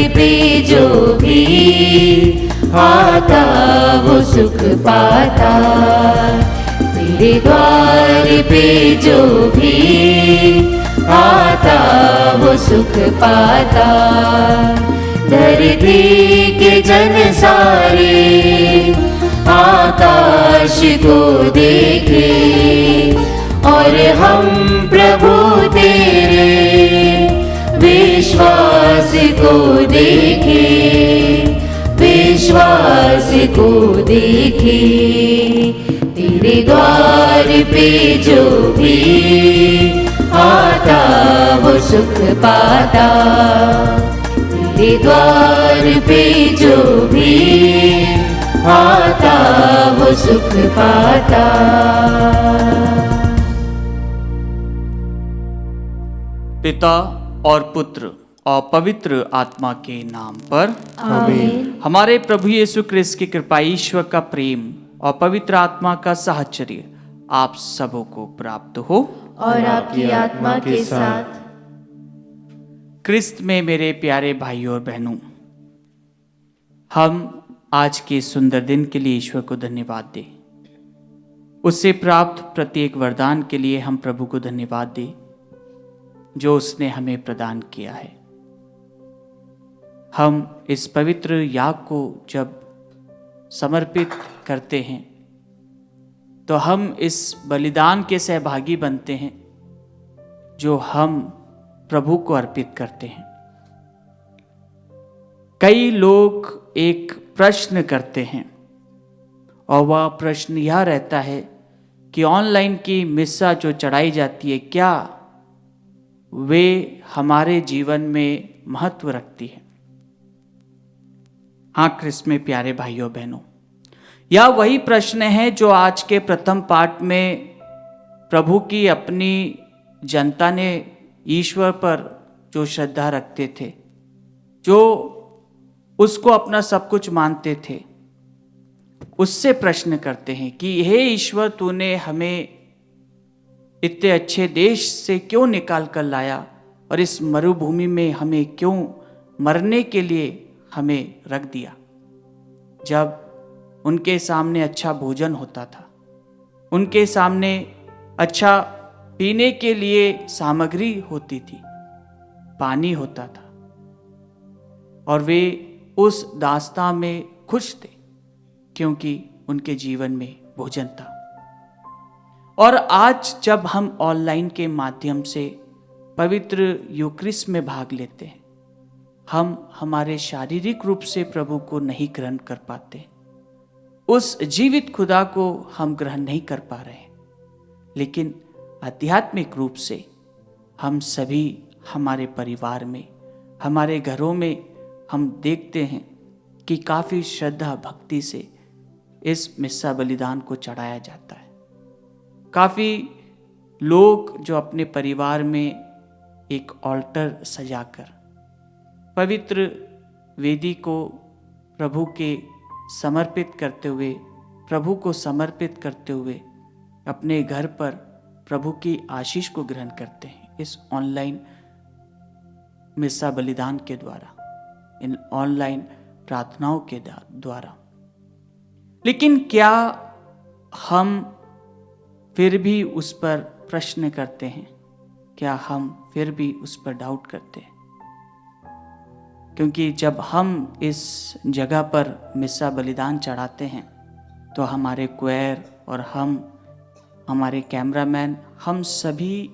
पे जो भी आता वो सुख पाता। तेरे द्वार पे जो भी आता वो सुख पाता। धरती के जन सारे आकाश को देखे और हम प्रभु तेरे विश्वास को देखे, विश्वास को देखे। तेरे द्वार पे जो भी आता वो सुख पाता। तेरे द्वार पे जो भी आता वो सुख पाता। पिता और पुत्र और पवित्र आत्मा के नाम पर आमीन। हमारे प्रभु यीशु क्रिस्त की कृपा, ईश्वर का प्रेम और पवित्र आत्मा का साहचर्य आप सबों को प्राप्त हो और आपकी आत्मा के साथ। क्रिस्त में मेरे प्यारे भाइयों और बहनों, हम आज के सुंदर दिन के लिए ईश्वर को धन्यवाद दें। उससे प्राप्त प्रत्येक वरदान के लिए हम प्रभु को धन्यवाद दें जो उसने हमें प्रदान किया है। हम इस पवित्र याग को जब समर्पित करते हैं तो हम इस बलिदान के सहभागी बनते हैं जो हम प्रभु को अर्पित करते हैं। कई लोग एक प्रश्न करते हैं और वह प्रश्न यह रहता है कि ऑनलाइन की मिस्सा जो चढ़ाई जाती है, क्या वे हमारे जीवन में महत्व रखती है? हाँ क्रिस्त में प्यारे भाइयों बहनों, यह वही प्रश्न है जो आज के प्रथम पाठ में प्रभु की अपनी जनता ने ईश्वर पर जो श्रद्धा रखते थे, जो उसको अपना सब कुछ मानते थे, उससे प्रश्न करते हैं कि हे ईश्वर, तूने हमें इतने अच्छे देश से क्यों निकाल कर लाया और इस मरुभूमि में हमें क्यों मरने के लिए हमें रख दिया? जब उनके सामने अच्छा भोजन होता था, उनके सामने अच्छा पीने के लिए सामग्री होती थी, पानी होता था, और वे उस दास्तां में खुश थे क्योंकि उनके जीवन में भोजन था। और आज जब हम ऑनलाइन के माध्यम से पवित्र यूक्रिस्ट में भाग लेते हैं, हम हमारे शारीरिक रूप से प्रभु को नहीं ग्रहण कर पाते, उस जीवित खुदा को हम ग्रहण नहीं कर पा रहे हैं, लेकिन आध्यात्मिक रूप से हम सभी हमारे परिवार में, हमारे घरों में हम देखते हैं कि काफ़ी श्रद्धा भक्ति से इस मिस्सा बलिदान को चढ़ाया जाता है। काफ़ी लोग जो अपने परिवार में एक ऑल्टर सजाकर पवित्र वेदी को प्रभु के समर्पित करते हुए, प्रभु को समर्पित करते हुए अपने घर पर प्रभु की आशीष को ग्रहण करते हैं इस ऑनलाइन मिस्सा बलिदान के द्वारा, इन ऑनलाइन प्रार्थनाओं के द्वारा। लेकिन क्या हम फिर भी उस पर प्रश्न करते हैं? क्या हम फिर भी उस पर डाउट करते हैं? क्योंकि जब हम इस जगह पर मिस्सा बलिदान चढ़ाते हैं तो हमारे क्वायर और हम, हमारे कैमरामैन, हम सभी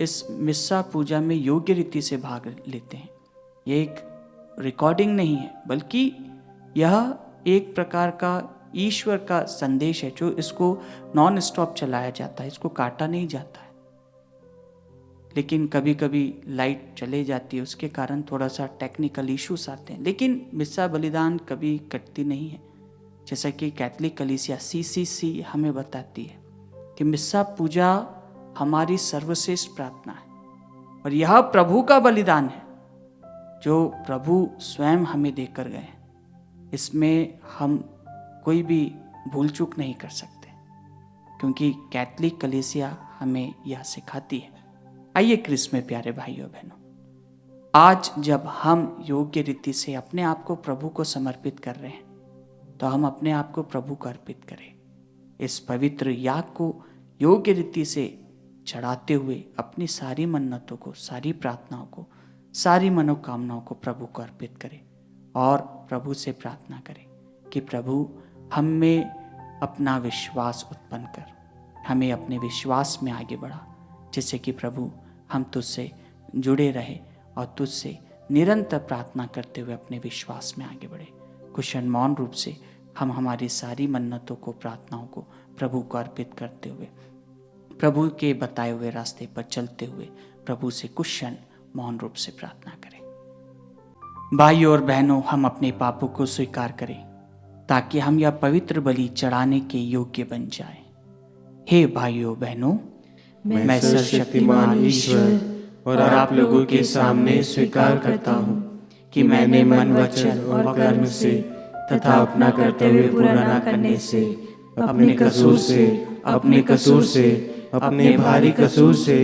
इस मिस्सा पूजा में योग्य रीति से भाग लेते हैं। ये एक रिकॉर्डिंग नहीं है, बल्कि यह एक प्रकार का ईश्वर का संदेश है जो इसको नॉन स्टॉप चलाया जाता है, इसको काटा नहीं जाता है। लेकिन कभी कभी लाइट चले जाती है, उसके कारण थोड़ा सा टेक्निकल इश्यूज आते हैं, लेकिन मिस्सा बलिदान कभी कटती नहीं है। जैसा कि कैथलिक कलीसिया CCC हमें बताती है कि मिस्सा पूजा हमारी सर्वश्रेष्ठ प्रार्थना है और यह प्रभु का बलिदान है जो प्रभु स्वयं हमें देकर गए हैं। इसमें हम कोई भी भूल चूक नहीं कर सकते, क्योंकि कैथलिक कलीसिया हमें यह सिखाती है। आइए क्रिस्त में प्यारे भाइयों बहनों, आज जब हम योग्य रीति से अपने आप को प्रभु को समर्पित कर रहे हैं, तो हम अपने आप को प्रभु को अर्पित करें। इस पवित्र याग को योग्य रीति से चढ़ाते हुए अपनी सारी मन्नतों को, सारी प्रार्थनाओं को, सारी मनोकामनाओं को प्रभु को अर्पित करें और प्रभु से प्रार्थना करें कि प्रभु हम में अपना विश्वास उत्पन्न कर, हमें अपने विश्वास में आगे बढ़ा, जिससे कि प्रभु हम तुझसे जुड़े रहे और तुझसे निरंतर प्रार्थना करते हुए अपने विश्वास में आगे बढ़े। कुछ अनमौन रूप से हम हमारी सारी मन्नतों को, प्रार्थनाओं को प्रभु को अर्पित करते हुए, प्रभु के बताए हुए रास्ते पर चलते हुए प्रभु से कुछ क्षण मौन रूप से प्रार्थना करें। भाइयों और बहनों, हम अपने पापों को स्वीकार करें ताकि हम यह पवित्र बलि चढ़ाने के योग्य बन जाएं। हे भाइयों बहनों, मैं सर्वशक्तिमान ईश्वर और आप लोगों के सामने स्वीकार करता हूँ कि मैंने मन, वचन और कर्म से तथा अपना कर्तव्य पूरा न करने से, अपने कसूर से, अपने भारी कसूर से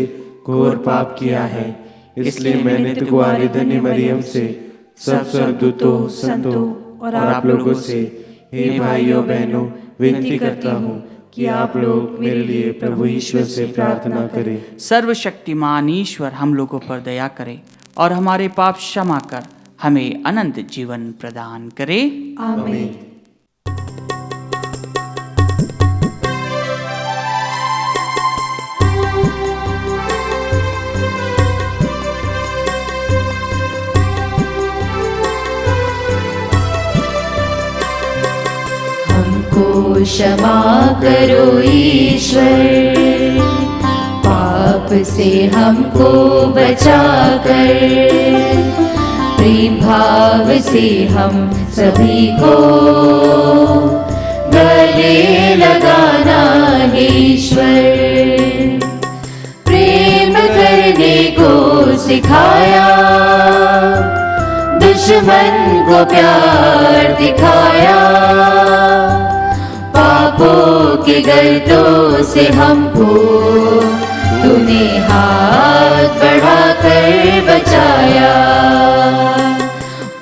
घोर पाप किया है। इसलिए मैंने कुंवारी धन्य मरियम से, सब स्वर्गदूतों, संतों और आप लोगों से, हे भाइयों बहनों, विनती करता हूँ कि आप लोग मेरे लिए प्रभु ईश्वर से प्रार्थना करें। सर्वशक्तिमान ईश्वर हम लोगों पर दया करे और हमारे पाप क्षमा कर हमें अनंत जीवन प्रदान करे। आमीन। क्षमा करो ईश्वर, पाप से हमको बचा कर, प्रेम भाव से हम सभी को गले लगाना है ईश्वर। प्रेम करने को सिखाया, दुश्मन को प्यार दिखाया, पापों के गर्दों से हमको तूने हाथ बढ़ाकर बचाया।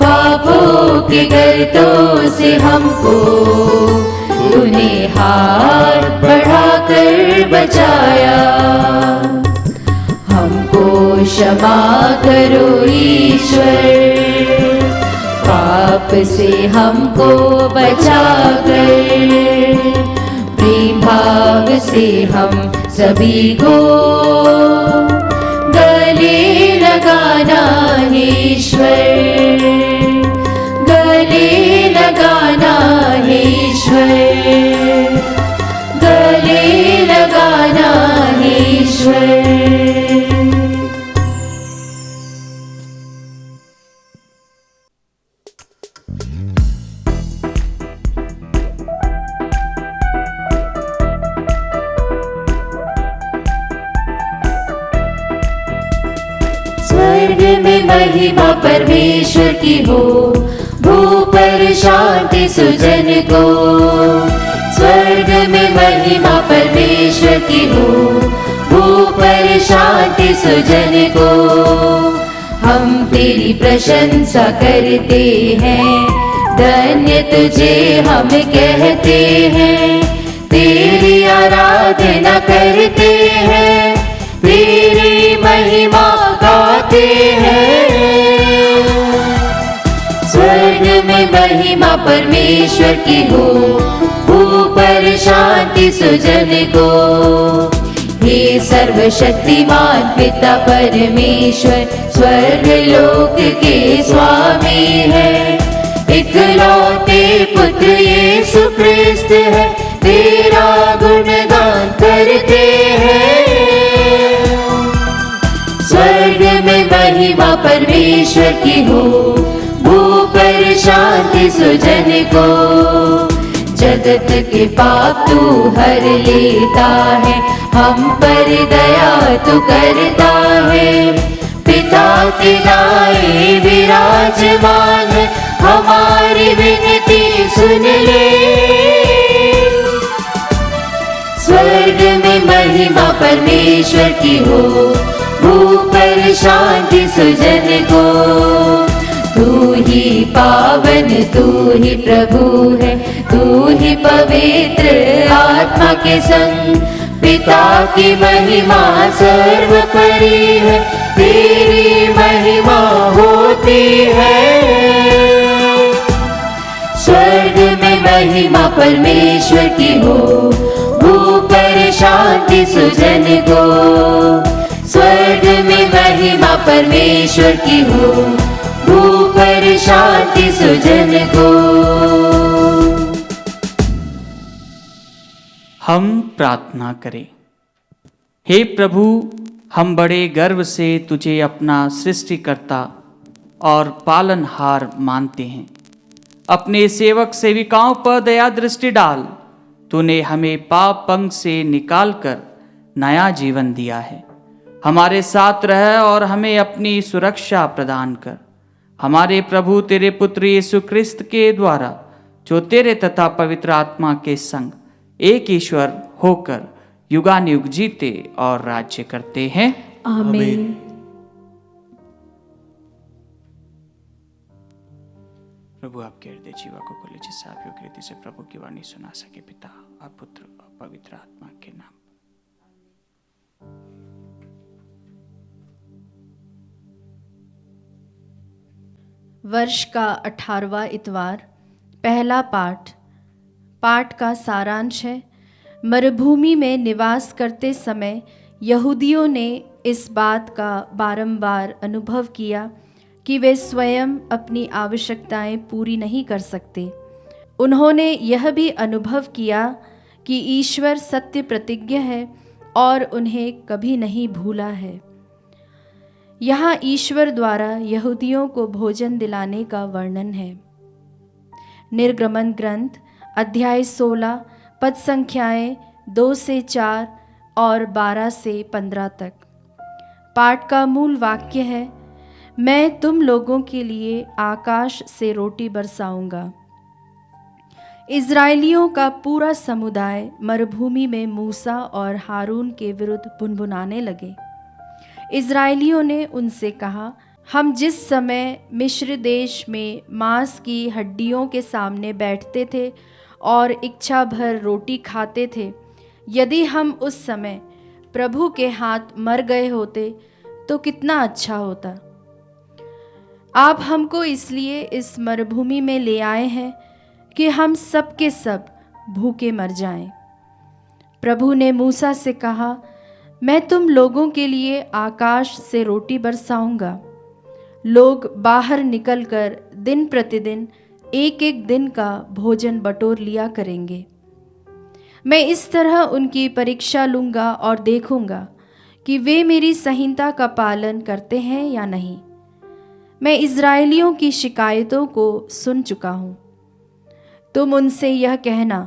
पापों के गर्दों से हमको तूने हाथ बढ़ाकर बचाया। हमको क्षमा करो ईश्वर, पाप से हमको बचा कर, प्रेम भाव से हम सभी को गले लगाना है ईश्वर, गले लगाना है ईश्वर, गले लगाना है ईश्वर। स्वर्ग में महिमा परमेश्वर की हो, भू पर शांति सुजन को। स्वर्ग में महिमा परमेश्वर की हो, भू पर शांति सुजन को। हम तेरी प्रशंसा करते हैं, धन्य तुझे हम कहते हैं। तेरी आराधना करते हैं, तेरी महिमा गाते हैं। स्वर्ग में महिमा परमेश्वर की हो, ऊपर शांति सुजन को। हे सर्वशक्तिमान पिता परमेश्वर, स्वर्ग लोक के स्वामी है। इकलौते पुत्र यीशु क्रिस्त है, तेरा गुणगान करते हैं। स्वर्ग में महिमा परमेश्वर की हो, भू पर शांति सुजन को। जगत के पाप तू हर लेता है, हम पर दया तू करता है। पिता के नाए विराजमान है, हमारी विनती सुन ले। स्वर्ग में महिमा परमेश्वर की हो, भूपर शांति सुजन को। तू ही पावन तू ही प्रभु है, तू ही पवित्र आत्मा के संग। पिता की महिमा सर्वोपरि है, तेरी महिमा होती है। स्वर्ग में महिमा परमेश्वर की हो, भूपर शांति सुजन को। स्वर्ग में महिमा परमेश्वर की हो, भूपर शांति सुजन को। हम प्रार्थना करें। हे प्रभु, हम बड़े गर्व से तुझे अपना सृष्टिकर्ता और पालनहार मानते हैं। अपने सेवक सेविकाओं पर दया दृष्टि डाल। तूने हमें पाप पंख से निकालकर नया जीवन दिया है। हमारे साथ रह और हमें अपनी सुरक्षा प्रदान कर। हमारे प्रभु तेरे पुत्र यीशु क्रिस्त के द्वारा, जो तेरे तथा पवित्र आत्मा के संग एक ईश्वर होकर युगानुयुग जीते और राज्य करते हैं। आमीन। प्रभु आपके हृदय जीवा को खोले, जिससे आप योग्य रीति से प्रभु की वाणी सुना सके। पिता और पुत्र और पवित्र आत्मा के नाम। वर्ष का 18वां इतवार। पहला पाठ। पाठ का सारांश है, मरुभूमि में निवास करते समय यहूदियों ने इस बात का बारंबार अनुभव किया कि वे स्वयं अपनी आवश्यकताएं पूरी नहीं कर सकते। उन्होंने यह भी अनुभव किया कि ईश्वर सत्य प्रतिज्ञ है और उन्हें कभी नहीं भूला है। यहाँ ईश्वर द्वारा यहूदियों को भोजन दिलाने का वर्णन है। निर्गमन ग्रंथ अध्याय 16 पद संख्याएं 2 से 4 और 12 से 15 तक। पाठ का मूल वाक्य है, मैं तुम लोगों के लिए आकाश से रोटी बरसाऊंगा। इज़राइलियों का पूरा समुदाय मरुभूमि में मूसा और हारून के विरुद्ध भुनभुनाने लगे। इज़राइलियों ने उनसे कहा, हम जिस समय मिस्र देश में मांस की हड्डियों के सामने बैठते थे और इच्छा भर रोटी खाते थे, यदि हम उस समय प्रभु के हाथ मर गए होते तो कितना अच्छा होता। आप हमको इसलिए इस मरुभूमि में ले आए हैं कि हम सब के सब भूखे मर जाएं। प्रभु ने मूसा से कहा, मैं तुम लोगों के लिए आकाश से रोटी बरसाऊंगा। लोग बाहर निकलकर दिन प्रतिदिन एक एक दिन का भोजन बटोर लिया करेंगे। मैं इस तरह उनकी परीक्षा लूँगा और देखूँगा कि वे मेरी संहिता का पालन करते हैं या नहीं। मैं इज़राइलियों की शिकायतों को सुन चुका हूँ। तुम उनसे यह कहना,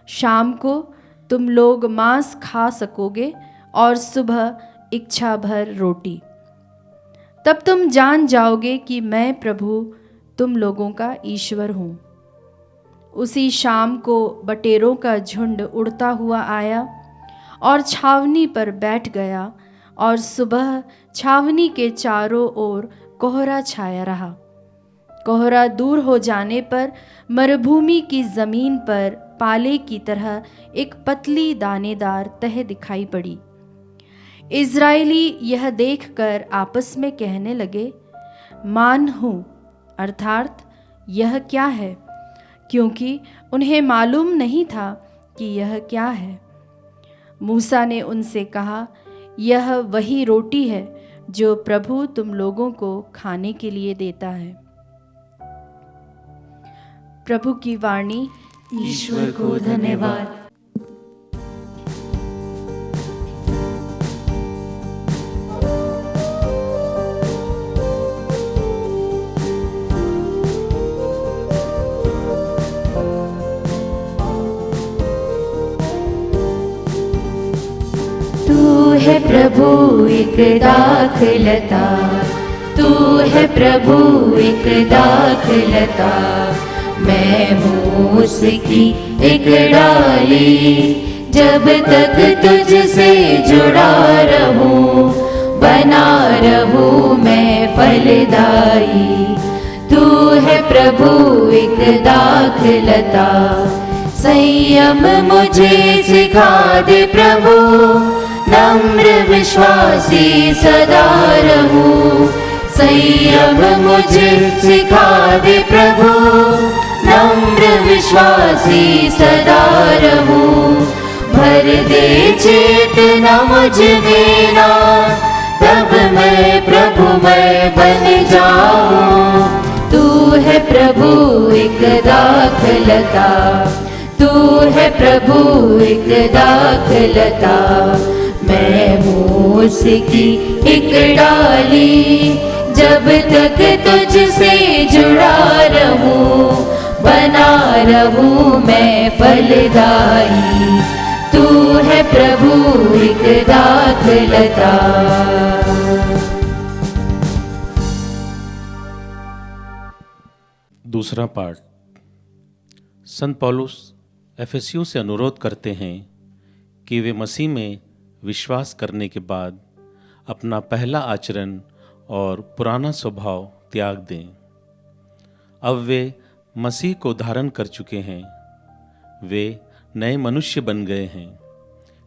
शाम को तुम लोग मांस खा सकोगे और सुबह इच्छा भर रोटी। तब तुम जान जाओगे कि मैं प्रभु तुम लोगों का ईश्वर हूँ। उसी शाम को बटेरों का झुंड उड़ता हुआ आया और छावनी पर बैठ गया, और सुबह छावनी के चारों ओर कोहरा छाया रहा। कोहरा दूर हो जाने पर मरुभूमि की ज़मीन पर पाले की तरह एक पतली दानेदार तह दिखाई पड़ी। इज़राइली यह देखकर आपस में कहने लगे, मान हूँ, अर्थात यह क्या है, क्योंकि उन्हें मालूम नहीं था कि यह क्या है। मूसा ने उनसे कहा, यह वही रोटी है जो प्रभु तुम लोगों को खाने के लिए देता है। प्रभु की वाणी। ईश्वर को धन्यवाद। तू है प्रभु एक दाखलता, तू है प्रभु एक दाखलता, मैं हूँ उसकी एक डाली। जब तक तुझसे जुड़ा रहूं, बना रहूं मैं फलदाई। तू है प्रभु एक दाखलता, संयम मुझे सिखा दे प्रभु, नम्र विश्वासी सदा रहूं। संयम मुझे सिखा दे प्रभु, नम्र विश्वासी सदा रहूं। भर दे चेतना मुझ में ना, तब मैं प्रभु मैं बन जाऊं। तू है प्रभु एक दाखलता, तू है प्रभु एक दाखलता, मैं हूँ उसकी एक डाली। जब तक तुझसे जुड़ा रहूं, बना रहूं मैं फलदाई। तू है प्रभु एक दाखलता। दूसरा पाठ। संत पौलुस एफेसियों से अनुरोध करते हैं कि वे मसीह में विश्वास करने के बाद अपना पहला आचरण और पुराना स्वभाव त्याग दें। अब वे मसीह को धारण कर चुके हैं, वे नए मनुष्य बन गए हैं,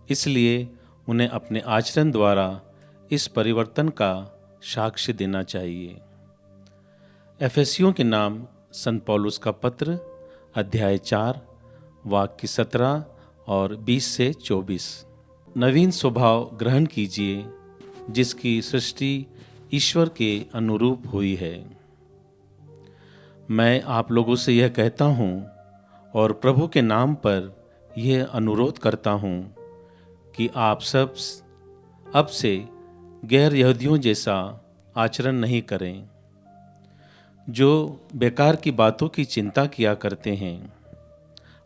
इसलिए उन्हें अपने आचरण द्वारा इस परिवर्तन का साक्ष्य देना चाहिए। एफेसियों के नाम संत पौलुस का पत्र, अध्याय 4, वाक्य 17 और 20 से 24। नवीन स्वभाव ग्रहण कीजिए, जिसकी सृष्टि ईश्वर के अनुरूप हुई है। मैं आप लोगों से यह कहता हूँ और प्रभु के नाम पर यह अनुरोध करता हूँ कि आप सब अब से गैर यहूदियों जैसा आचरण नहीं करें, जो बेकार की बातों की चिंता किया करते हैं।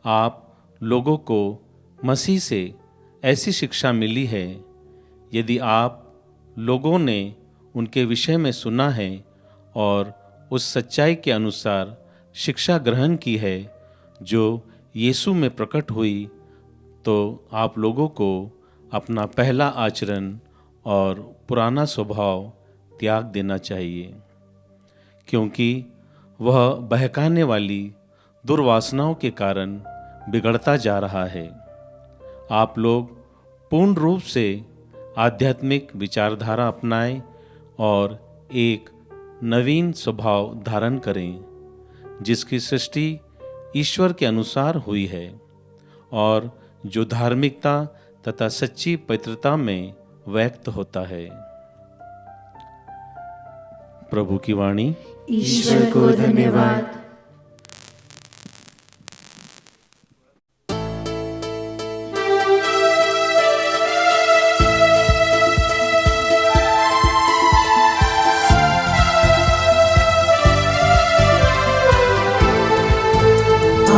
आप लोगों को मसीह से ऐसी शिक्षा मिली है, यदि आप लोगों ने उनके विषय में सुना है और उस सच्चाई के अनुसार शिक्षा ग्रहण की है जो यीशु में प्रकट हुई, तो आप लोगों को अपना पहला आचरण और पुराना स्वभाव त्याग देना चाहिए, क्योंकि वह बहकाने वाली दुर्वासनाओं के कारण बिगड़ता जा रहा है। आप लोग पूर्ण रूप से आध्यात्मिक विचारधारा अपनाएं और एक नवीन स्वभाव धारण करें, जिसकी सृष्टि ईश्वर के अनुसार हुई है और जो धार्मिकता तथा सच्ची पवित्रता में व्यक्त होता है। प्रभु की वाणी। ईश्वर को धन्यवाद।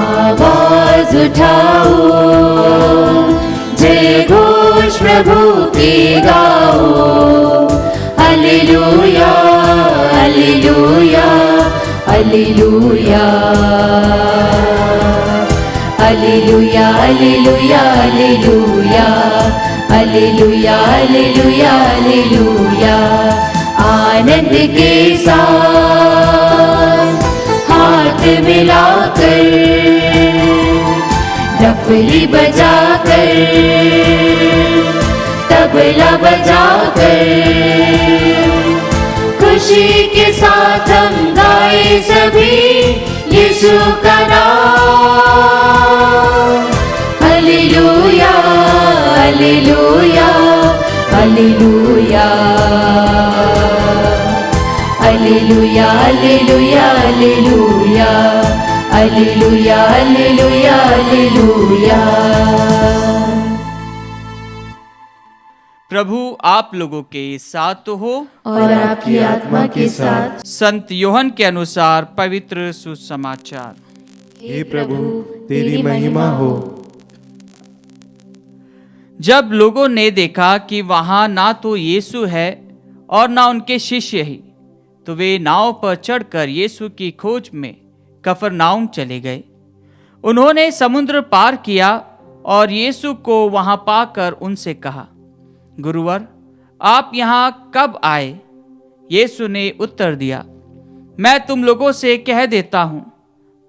आवाज उठाओ, जय घोष प्रभु की गाओ। Hallelujah hallelujah hallelujah hallelujah hallelujah hallelujah hallelujah hallelujah hallelujah. आनंद के साथ हाथ मिलाकर, डफली बजाकर, तबला बजाकर, खुशी के साथ हम गाए सभी यीशु का नाम। Hallelujah hallelujah hallelujah hallelujah hallelujah hallelujah hallelujah hallelujah hallelujah. प्रभु आप लोगों के साथ हो और आपकी आत्मा के साथ। संत यूहन्ना के अनुसार पवित्र सुसमाचार। हे प्रभु, तेरी महिमा हो। जब लोगों ने देखा कि वहां ना तो यीशु है और ना उनके शिष्य ही, तो वे नाव पर चढ़कर यीशु की खोज में कफरनाउम चले गए। उन्होंने समुद्र पार किया और यीशु को वहां पाकर उनसे कहा, गुरुवर, आप यहाँ कब आए? यीशु ने उत्तर दिया, मैं तुम लोगों से कह देता हूँ,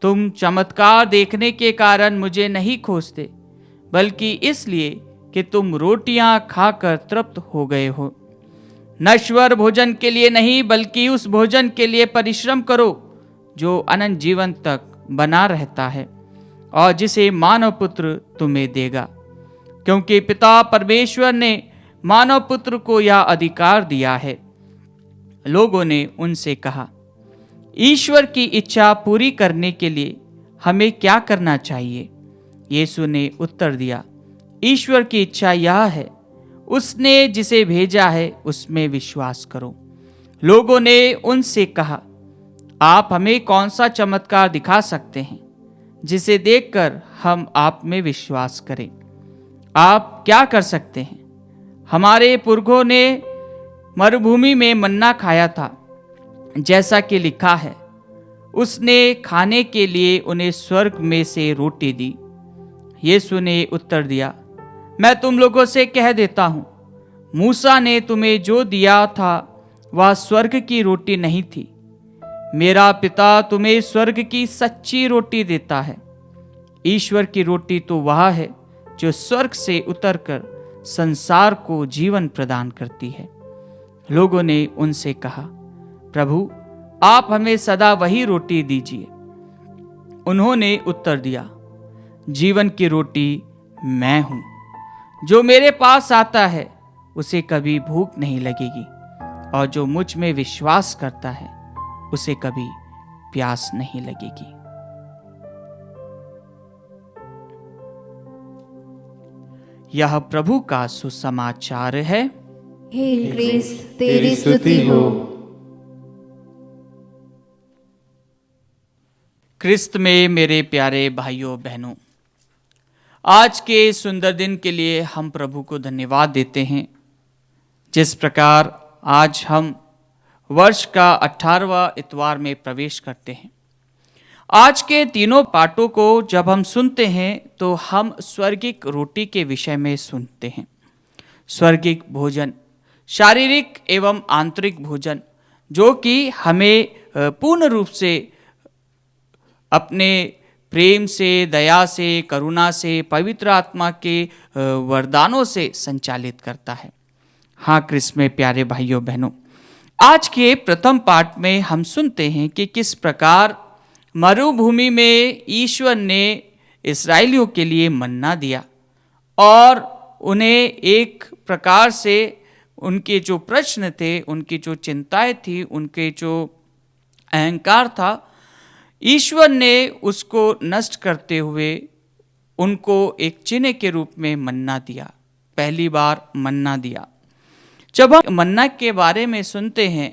तुम चमत्कार देखने के कारण मुझे नहीं खोजते, बल्कि इसलिए कि तुम रोटियां खाकर तृप्त हो गए हो। नश्वर भोजन के लिए नहीं, बल्कि उस भोजन के लिए परिश्रम करो जो अनंत जीवन तक बना रहता है और जिसे मानव पुत्र तुम्हें देगा, क्योंकि पिता परमेश्वर ने मानव पुत्र को यह अधिकार दिया है। लोगों ने उनसे कहा, ईश्वर की इच्छा पूरी करने के लिए हमें क्या करना चाहिए? यीशु ने उत्तर दिया, ईश्वर की इच्छा यह है, उसने जिसे भेजा है उसमें विश्वास करो। लोगों ने उनसे कहा, आप हमें कौन सा चमत्कार दिखा सकते हैं जिसे देखकर हम आप में विश्वास करें? आप क्या कर सकते हैं? हमारे पुरखों ने मरुभूमि में मन्ना खाया था, जैसा कि लिखा है, उसने खाने के लिए उन्हें स्वर्ग में से रोटी दी। यीशु ने उत्तर दिया, मैं तुम लोगों से कह देता हूँ, मूसा ने तुम्हें जो दिया था वह स्वर्ग की रोटी नहीं थी। मेरा पिता तुम्हें स्वर्ग की सच्ची रोटी देता है। ईश्वर की रोटी तो वह है जो स्वर्ग से उतरकर संसार को जीवन प्रदान करती है। लोगों ने उनसे कहा, प्रभु, आप हमें सदा वही रोटी दीजिए। उन्होंने उत्तर दिया, जीवन की रोटी मैं हूं। जो मेरे पास आता है उसे कभी भूख नहीं लगेगी, और जो मुझ में विश्वास करता है उसे कभी प्यास नहीं लगेगी। यह प्रभु का सुसमाचार है। हे क्रिस्त, तेरी स्तुति हो। क्रिस्त में मेरे प्यारे भाइयों बहनों, आज के सुंदर दिन के लिए हम प्रभु को धन्यवाद देते हैं। जिस प्रकार आज हम वर्ष का 18वां इतवार में प्रवेश करते हैं, आज के तीनों पाठों को जब हम सुनते हैं तो हम स्वर्गिक रोटी के विषय में सुनते हैं। स्वर्गिक भोजन, शारीरिक एवं आंतरिक भोजन, जो कि हमें पूर्ण रूप से अपने प्रेम से, दया से, करुणा से, पवित्र आत्मा के वरदानों से संचालित करता है। हाँ क्रिस्त में प्यारे भाइयों बहनों, आज के प्रथम पाठ में हम सुनते हैं कि किस प्रकार मरुभूमि में ईश्वर ने इस्राएलियों के लिए मन्ना दिया और उन्हें एक प्रकार से उनके जो प्रश्न थे, उनकी जो चिंताएं थी, उनके जो अहंकार था, ईश्वर ने उसको नष्ट करते हुए उनको एक चिन्ह के रूप में मन्ना दिया। पहली बार मन्ना दिया। जब हम मन्ना के बारे में सुनते हैं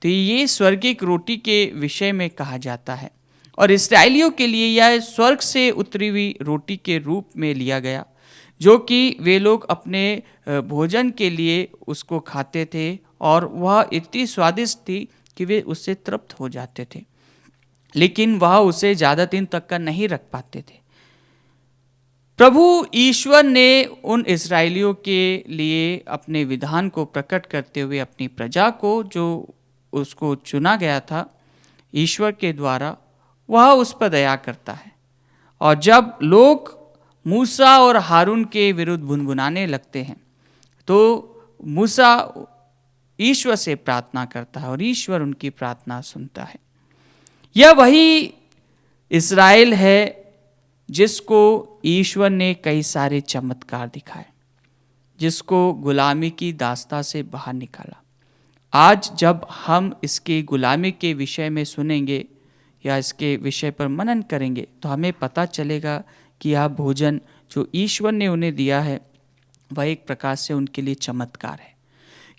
तो ये स्वर्गिक रोटी के विषय में कहा जाता है, और इस्राएलियों के लिए यह स्वर्ग से उतरी हुई रोटी के रूप में लिया गया, जो कि वे लोग अपने भोजन के लिए उसको खाते थे, और वह इतनी स्वादिष्ट थी कि वे उससे तृप्त हो जाते थे, लेकिन वह उसे ज़्यादा दिन तक का नहीं रख पाते थे। प्रभु ईश्वर ने उन इस्राएलियों के लिए अपने विधान को प्रकट करते हुए अपनी प्रजा को, जो उसको चुना गया था ईश्वर के द्वारा, वह उस पर दया करता है। और जब लोग मूसा और हारून के विरुद्ध भुनभुनाने लगते हैं तो मूसा ईश्वर से प्रार्थना करता है और ईश्वर उनकी प्रार्थना सुनता है। यह वही इस्राएल है जिसको ईश्वर ने कई सारे चमत्कार दिखाए, जिसको गुलामी की दास्ता से बाहर निकाला। आज जब हम इसकी गुलामी के विषय में सुनेंगे या इसके विषय पर मनन करेंगे तो हमें पता चलेगा कि यह भोजन जो ईश्वर ने उन्हें दिया है वह एक प्रकार से उनके लिए चमत्कार है,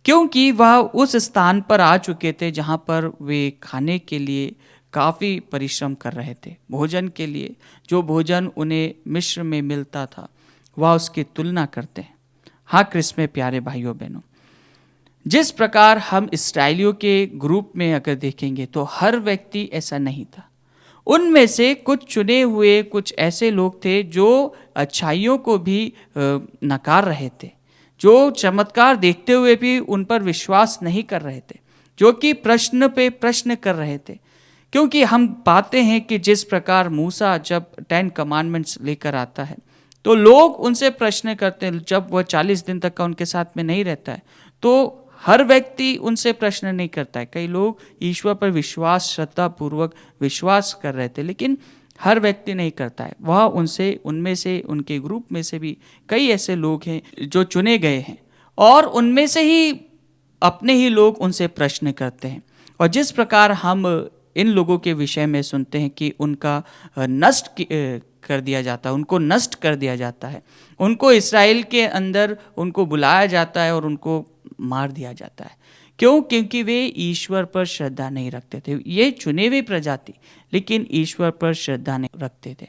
क्योंकि वह उस स्थान पर आ चुके थे जहाँ पर वे खाने के लिए काफ़ी परिश्रम कर रहे थे। भोजन के लिए जो भोजन उन्हें मिस्र में मिलता था वह उसकी तुलना करते हैं। हाँ क्रिस्त में प्यारे भाइयों बहनों, जिस प्रकार हम इस्राएलियों के ग्रुप में अगर देखेंगे तो हर व्यक्ति ऐसा नहीं था। उनमें से कुछ चुने हुए कुछ ऐसे लोग थे जो अच्छाइयों को भी नकार रहे थे, जो चमत्कार देखते हुए भी उन पर विश्वास नहीं कर रहे थे, जो कि प्रश्न पे प्रश्न कर रहे थे। क्योंकि हम पाते हैं कि जिस प्रकार मूसा जब 10 कमांडमेंट्स लेकर आता है तो लोग उनसे प्रश्न करते हैं। जब वह 40 दिन तक का उनके साथ में नहीं रहता है तो हर व्यक्ति उनसे प्रश्न नहीं करता है। कई लोग ईश्वर पर विश्वास, श्रद्धा पूर्वक विश्वास कर रहे थे, लेकिन हर व्यक्ति नहीं करता है। वह उनमें से उनके ग्रुप में से भी कई ऐसे लोग हैं जो चुने गए हैं और उनमें से ही अपने ही लोग उनसे प्रश्न करते हैं। और जिस प्रकार हम इन लोगों के विषय में सुनते हैं कि उनका नष्ट कर दिया जाता है, उनको नष्ट कर दिया जाता है, उनको इस्राएल के अंदर उनको बुलाया जाता है और उनको मार दिया जाता है। क्यों? क्योंकि वे ईश्वर पर श्रद्धा नहीं रखते थे। ये चुने हुए प्रजाति लेकिन ईश्वर पर श्रद्धा नहीं रखते थे।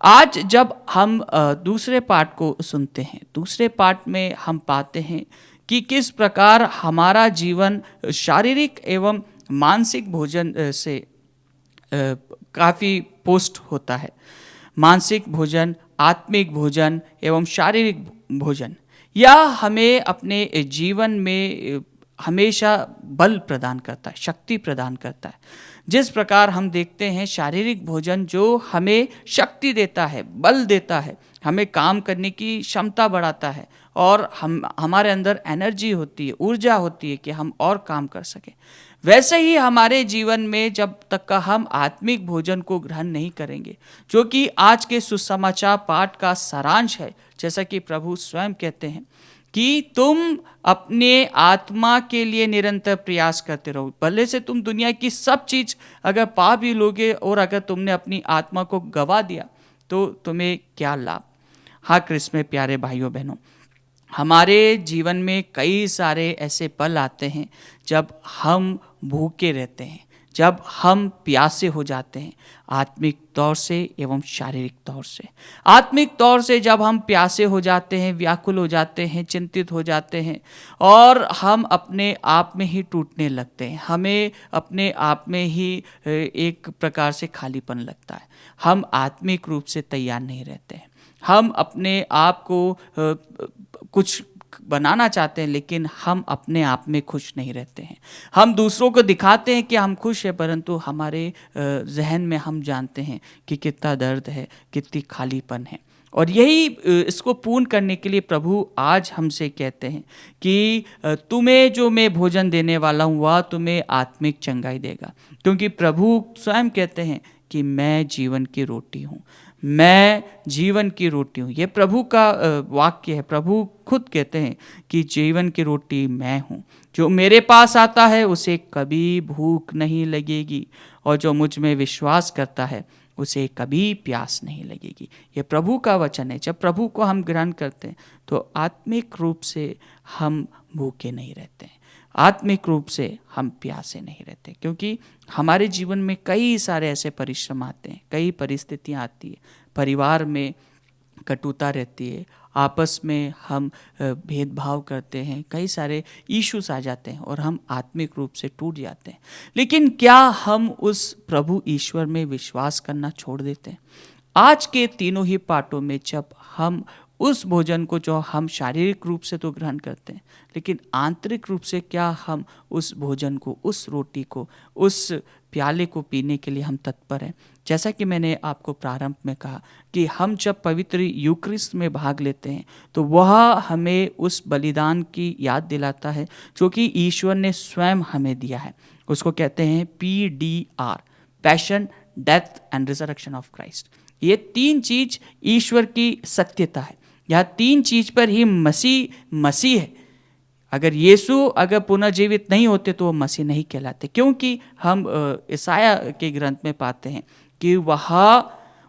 आज जब हम दूसरे पाठ को सुनते हैं, दूसरे पाठ में हम पाते हैं कि किस प्रकार हमारा जीवन शारीरिक एवं मानसिक भोजन से काफ़ी पोस्ट होता है। मानसिक भोजन, आत्मिक भोजन एवं शारीरिक भोजन यह हमें अपने जीवन में हमेशा बल प्रदान करता है, शक्ति प्रदान करता है। जिस प्रकार हम देखते हैं शारीरिक भोजन जो हमें शक्ति देता है, बल देता है, हमें काम करने की क्षमता बढ़ाता है और हमारे अंदर एनर्जी होती है, ऊर्जा होती है कि हम और काम कर सकें। वैसे ही हमारे जीवन में जब तक का हम आत्मिक भोजन को ग्रहण नहीं करेंगे, जो कि आज के सुसमाचार पाठ का सारांश है, जैसा कि प्रभु स्वयं कहते हैं कि तुम अपने आत्मा के लिए निरंतर प्रयास करते रहो। भले से तुम दुनिया की सब चीज अगर पा भी लोगे और अगर तुमने अपनी आत्मा को गवा दिया तो तुम्हें क्या लाभ। हाँ क्रिस्त में प्यारे भाइयों बहनों, हमारे जीवन में कई सारे ऐसे पल आते हैं जब हम भूखे रहते हैं, जब हम प्यासे हो जाते हैं, आत्मिक तौर से एवं शारीरिक तौर से। आत्मिक तौर से जब हम प्यासे हो जाते हैं, व्याकुल हो जाते हैं, चिंतित हो जाते हैं और हम अपने आप में ही टूटने लगते हैं, हमें अपने आप में ही एक प्रकार से खालीपन लगता है। हम आत्मिक रूप से तैयार नहीं रहते हैं, हम अपने आप को कुछ बनाना चाहते हैं लेकिन हम अपने आप में खुश नहीं रहते हैं। हम दूसरों को दिखाते हैं कि हम खुश हैं, परंतु हमारे जहन में हम जानते हैं कि कितना दर्द है, कितनी खालीपन है। और यही इसको पूर्ण करने के लिए प्रभु आज हमसे कहते हैं कि तुम्हें जो मैं भोजन देने वाला हूँ वह तुम्हें आत्मिक चंगाई देगा। क्योंकि प्रभु स्वयं कहते हैं कि मैं जीवन की रोटी हूँ, मैं जीवन की रोटी हूँ। ये प्रभु का वाक्य है। प्रभु खुद कहते हैं कि जीवन की रोटी मैं हूँ, जो मेरे पास आता है उसे कभी भूख नहीं लगेगी और जो मुझ में विश्वास करता है उसे कभी प्यास नहीं लगेगी। ये प्रभु का वचन है। जब प्रभु को हम ग्रहण करते हैं तो आत्मिक रूप से हम भूखे नहीं रहते हैं, आत्मिक रूप से हम प्यासे नहीं रहते, क्योंकि हमारे जीवन में कई सारे ऐसे परिश्रम आते हैं, कई परिस्थितियाँ आती है, परिवार में कटुता रहती है, आपस में हम भेदभाव करते हैं, कई सारे इश्यूज आ जाते हैं और हम आत्मिक रूप से टूट जाते हैं। लेकिन क्या हम उस प्रभु ईश्वर में विश्वास करना छोड़ देते हैं? आज के तीनों ही पाठों में जब हम उस भोजन को जो हम शारीरिक रूप से तो ग्रहण करते हैं, लेकिन आंतरिक रूप से क्या हम उस भोजन को, उस रोटी को, उस प्याले को पीने के लिए हम तत्पर हैं? जैसा कि मैंने आपको प्रारंभ में कहा कि हम जब पवित्र यूक्रिस्ट में भाग लेते हैं तो वह हमें उस बलिदान की याद दिलाता है जो कि ईश्वर ने स्वयं हमें दिया है। उसको कहते हैं PDR, passion, death and resurrection of Christ. ये तीन चीज ईश्वर की सत्यता है। यह तीन चीज पर ही मसीह है। अगर यीशु अगर पुनर्जीवित नहीं होते तो वो मसीह नहीं कहलाते, क्योंकि हम ईसाया के ग्रंथ में पाते हैं कि वह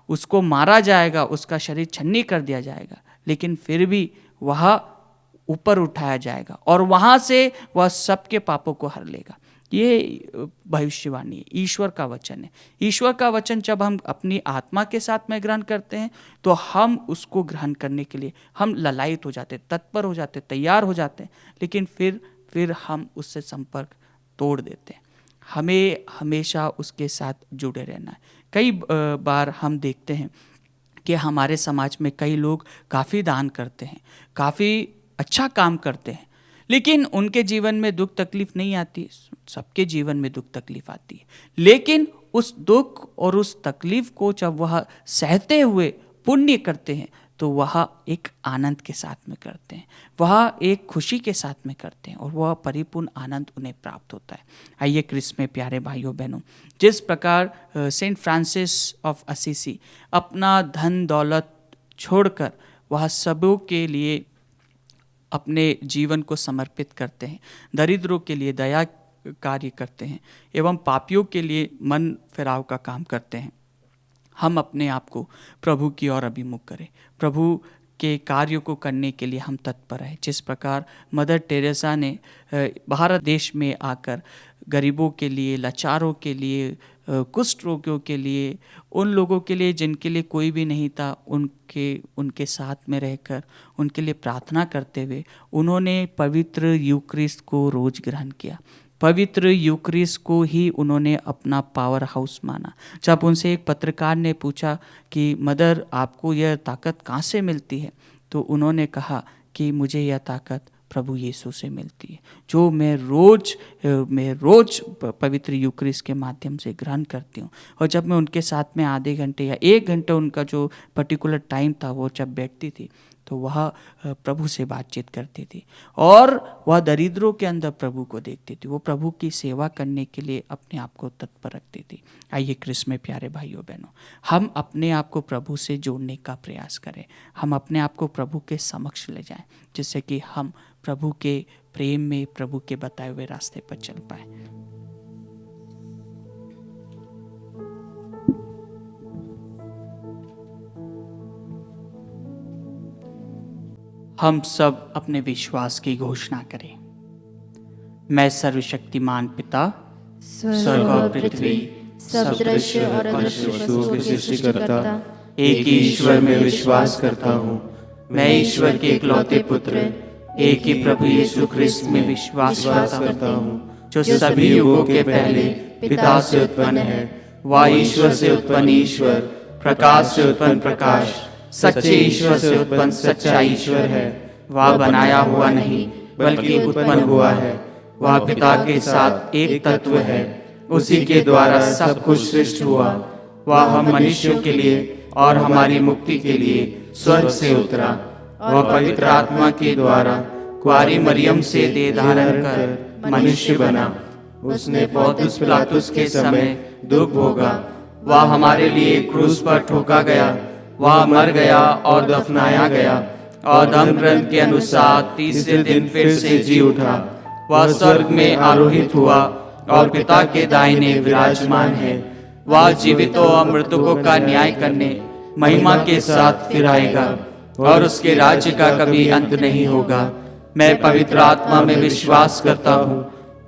उसको मारा जाएगा, उसका शरीर छन्नी कर दिया जाएगा, लेकिन फिर भी वह ऊपर उठाया जाएगा और वहाँ से वह सबके पापों को हर लेगा। ये भविष्यवाणी है, ईश्वर का वचन है। ईश्वर का वचन जब हम अपनी आत्मा के साथ में ग्रहण करते हैं तो हम उसको ग्रहण करने के लिए हम ललायित हो जाते, तत्पर हो जाते, तैयार हो जाते हैं, लेकिन फिर हम उससे संपर्क तोड़ देते हैं। हमें हमेशा उसके साथ जुड़े रहना है। कई बार हम देखते हैं कि हमारे समाज में कई लोग काफ़ी दान करते हैं, काफ़ी अच्छा काम करते हैं, लेकिन उनके जीवन में दुख तकलीफ नहीं आती। सबके जीवन में दुख तकलीफ आती है, लेकिन उस दुख और उस तकलीफ को जब वह सहते हुए पुण्य करते हैं तो वह एक आनंद के साथ में करते हैं, वह एक खुशी के साथ में करते हैं और वह परिपूर्ण आनंद उन्हें प्राप्त होता है। आइए क्रिस्त में प्यारे भाइयों बहनों, जिस प्रकार सेंट फ्रांसिस ऑफ असीसी अपना धन दौलत छोड़कर वह सबों के लिए अपने जीवन को समर्पित करते हैं, दरिद्रों के लिए दया कार्य करते हैं एवं पापियों के लिए मन फिराव का काम करते हैं, हम अपने आप को प्रभु की ओर अभिमुख करें, प्रभु के कार्यों को करने के लिए हम तत्पर हैं। जिस प्रकार मदर टेरेसा ने भारत देश में आकर गरीबों के लिए, लाचारों के लिए, कुष्ठ रोगियों के लिए, उन लोगों के लिए जिनके लिए कोई भी नहीं था, उनके साथ में रहकर उनके लिए प्रार्थना करते हुए उन्होंने पवित्र यूक्रिस्ट को रोज ग्रहण किया। पवित्र यूक्रिस्ट को ही उन्होंने अपना पावर हाउस माना। जब उनसे एक पत्रकार ने पूछा कि मदर आपको यह ताकत कहाँ से मिलती है, तो उन्होंने कहा कि मुझे यह ताकत प्रभु यीशु से मिलती है, जो मैं रोज पवित्र यूक्रिस्ट के माध्यम से ग्रहण करती हूँ। और जब मैं उनके साथ में आधे घंटे या 1 घंटा उनका जो पर्टिकुलर टाइम था वो जब बैठती थी तो वह प्रभु से बातचीत करती थी और वह दरिद्रों के अंदर प्रभु को देखती थी, वो प्रभु की सेवा करने के लिए अपने आप को तत्पर रखती थी। आइए क्रिस्त में प्यारे भाइयों बहनों, हम अपने आप को प्रभु से जोड़ने का प्रयास करें, हम अपने आप को प्रभु के समक्ष ले जाएं, जिससे कि हम प्रभु के प्रेम में, प्रभु के बताए हुए रास्ते पर चल पाए। हम सब अपने विश्वास की घोषणा करें। मैं सर्वशक्तिमान पिता, स्वर्ग और पृथ्वी, सब दृश्य और अदृश्य वस्तुओं के सृष्टिकर्ता एक ही ईश्वर में विश्वास करता हूँ। मैं ईश्वर के इकलौते पुत्र, एक ही प्रभु यीशु ख्रिस्त में विश्वास करता हूँ, जो सभी युगों के पहले पिता से उत्पन्न है। वह ईश्वर से उत्पन्न ईश्वर, प्रकाश से उत्पन्न प्रकाश, सच्चे ईश्वर से उत्पन्न सच्चा ईश्वर है। वह बनाया हुआ नहीं बल्कि उत्पन्न हुआ है। वह पिता के साथ एक तत्व है, उसी के द्वारा सब कुछ सृष्टि हुआ। वह हम मनुष्यों के लिए और हमारी मुक्ति के लिए स्वर्ग से उतरा। वह पवित्र आत्मा के द्वारा कुंवारी मरियम से देह धारण कर मनुष्य बना। उसने पौंतियुस पिलातुस के समय दुख भोगा। वह हमारे लिए क्रूस पर ठोका गया। वह मर गया और दफनाया गया और धर्म ग्रंथ के अनुसार तीसरे दिन फिर से जी उठा। वह स्वर्ग में आरोहित हुआ और पिता के दाहिने विराजमान है। वह जीवितों और मृतकों का न्याय करने महिमा के साथ फिर आएगा और उसके राज्य का कभी अंत नहीं होगा। मैं पवित्र आत्मा में विश्वास करता हूँ।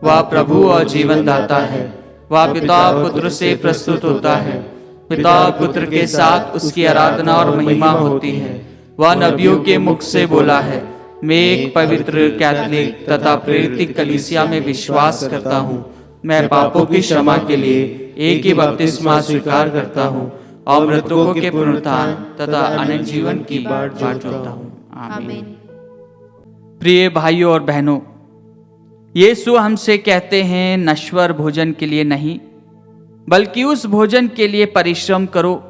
वह प्रभु और जीवन दाता है। वह पिता पुत्र से प्रस्तुत होता है। पिता पुत्र के साथ उसकी आराधना और महिमा होती है। वह नबियों के मुख से बोला है। मैं एक पवित्र कैथोलिक तथा प्रेरित कलीसिया में विश्वास करता हूँ। मैं पापों की क्षमा के लिए एक ही बपतिस्मा स्वीकार करता हूँ और मृतकों के पुनरुत्थान तथा अनंत जीवन की बाट जोहता हूँ। आमीन। प्रिय भाइयों और बहनों, यीशु हमसे कहते हैं नश्वर भोजन के लिए नहीं बल्कि उस भोजन के लिए परिश्रम करो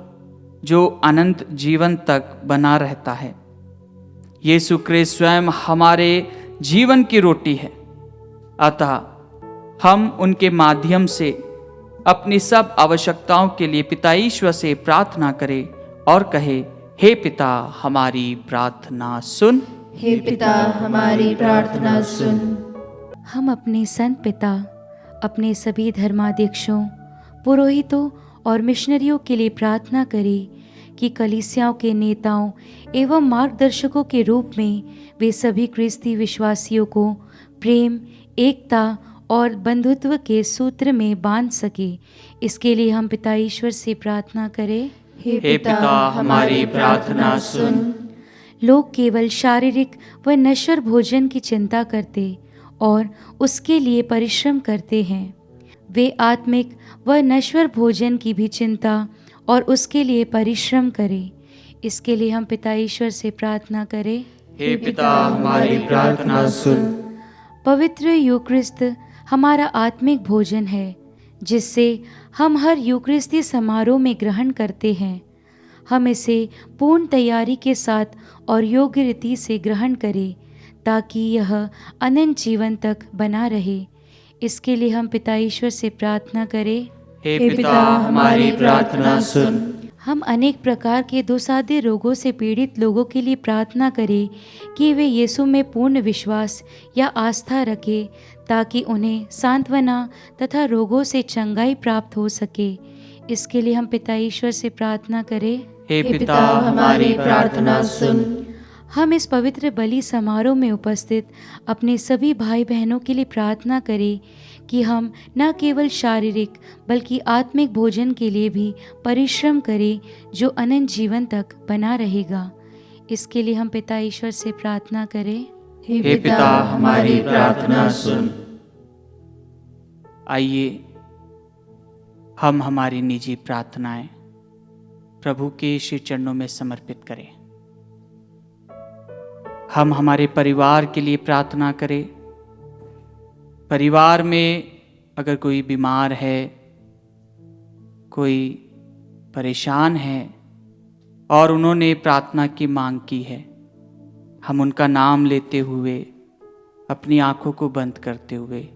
जो अनंत जीवन तक बना रहता है। यीशु क्रिस्त स्वयं हमारे जीवन की रोटी है, अतः हम उनके माध्यम से अपनी सब आवश्यकताओं के लिए पिता ईश्वर से प्रार्थना करें और कहे, हे पिता हमारी प्रार्थना सुन। हे पिता हमारी प्रार्थना सुन। हम अपने संत पिता, अपने सभी धर्माध्यक्षों, पुरोहितों और मिशनरियों के लिए प्रार्थना करें कि कलीसियाओं के नेताओं एवं मार्गदर्शकों के रूप में वे सभी ख्रिस्ती विश्वासियों को प्रेम, एकता और बंधुत्व के सूत्र में बांध सके। इसके लिए हम पिता ईश्वर से प्रार्थना करें। हे पिता हमारी प्रार्थना सुन। लोग केवल शारीरिक व नश्वर भोजन की चिंता करते और उसके लिए परिश्रम करते हैं। वे आत्मिक व नश्वर भोजन की भी चिंता और उसके लिए परिश्रम करें। इसके लिए हम पिता ईश्वर से प्रार्थना करें। हे पिता हमारी प्रार्थना सुन। पवित्र यूक्रिस्त हमारा आत्मिक भोजन है जिससे हम हर यूक्रिस्ती समारोह में ग्रहण करते हैं। हम इसे पूर्ण तैयारी के साथ और योग्य रीति से ग्रहण करें ताकि यह अनंत जीवन तक बना रहे। इसके लिए हम पिता ईश्वर से प्रार्थना करें। हे पिता हमारी प्रार्थना सुन। हम अनेक प्रकार के दोसाध्य रोगों से पीड़ित लोगों के लिए प्रार्थना करें कि वे यीशु में पूर्ण विश्वास या आस्था रखें ताकि उन्हें सांत्वना तथा रोगों से चंगाई प्राप्त हो सके। इसके लिए हम पिता ईश्वर से प्रार्थना करें। हे पिता हमारी प्रार्थना सुन। हम इस पवित्र बलि समारोह में उपस्थित अपने सभी भाई बहनों के लिए प्रार्थना करें कि हम न केवल शारीरिक बल्कि आत्मिक भोजन के लिए भी परिश्रम करें जो अनंत जीवन तक बना रहेगा। इसके लिए हम पिता ईश्वर से प्रार्थना करें। हे पिता हमारी प्रार्थना सुन। आइए हम हमारी निजी प्रार्थनाएं प्रभु के श्री चरणों में समर्पित करें। हम हमारे परिवार के लिए प्रार्थना करें। परिवार में अगर कोई बीमार है, कोई परेशान है और उन्होंने प्रार्थना की मांग की है, हम उनका नाम लेते हुए अपनी आंखों को बंद करते हुए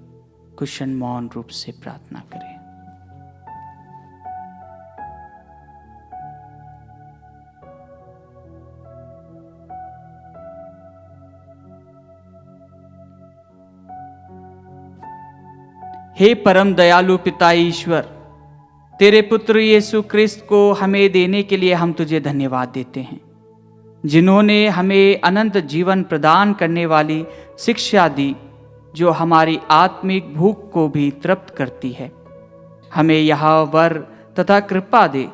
कुछ क्षण मौन रूप से प्रार्थना करें। हे परम दयालु पिता ईश्वर, तेरे पुत्र यीशु क्रिस्त को हमें देने के लिए हम तुझे धन्यवाद देते हैं, जिन्होंने हमें अनंत जीवन प्रदान करने वाली शिक्षा दी जो हमारी आत्मिक भूख को भी तृप्त करती है। हमें यह वर तथा कृपा दे